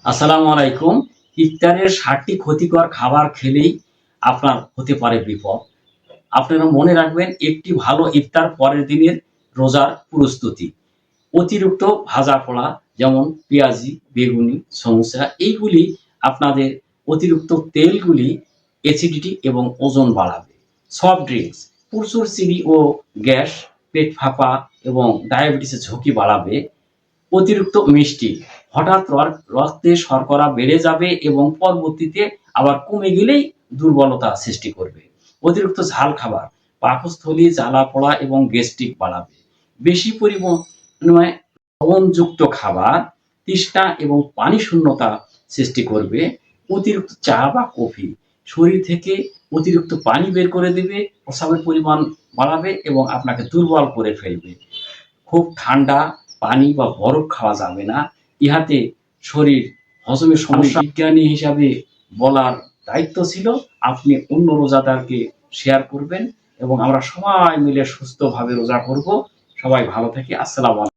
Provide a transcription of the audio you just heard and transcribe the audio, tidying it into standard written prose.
আসসালামু আলাইকুম। ইফতারের ৭টি ক্ষতিকর খাবার খেলেই আপনার হতে পারে বিপদ। আপনারা মনে রাখবেন একটি ভালো ইফতার পরের দিনের রোজার প্রস্তুতি। অতিরিক্ত ভাজা পোড়া যেমন পেঁয়াজি, বেগুনি, সমুচা এইগুলি আপনাদের অতিরিক্ত তেলগুলি অ্যাসিডিটি এবং ওজন বাড়াবে। সফট ড্রিংকস প্রচুর চিনি ও গ্যাস, পেট ফাঁপা এবং ডায়াবেটিসের ঝুঁকি বাড়াবে। অতিরিক্ত মিষ্টি হঠাৎ রক্তে শর্করা বেড়ে যাবে এবং পরবর্তীতে আবার কমে গেলেই দুর্বলতা সৃষ্টি করবে। অতিরিক্ত ঝাল খাবার পাকস্থলী জ্বালা-পোড়া এবং গ্যাস্ট্রিক বাড়াবে। বেশি পরিমাণে লবণযুক্ত খাবার তৃষ্ণা এবং পানি শূন্যতা সৃষ্টি করবে। অতিরিক্ত চা বা কফি শরীর থেকে অতিরিক্ত পানি বের করে দেবে, প্রস্রাবের পরিমাণ বাড়াবে এবং আপনাকে দুর্বল করে ফেলবে। খুব ঠান্ডা পানি বা বরফ খাওয়া যাবে না। ইহাতে শরীর হজমের সমস্যা। বিজ্ঞানী হিসাবে বলার দায়িত্ব ছিল আপনি অন্য রোজাদারকে শেয়ার করবেন এবং আমরা সবাই মিলে সুস্থভাবে রোজা করব। সবাই ভালো থাকি। আসসালামু আলাইকুম।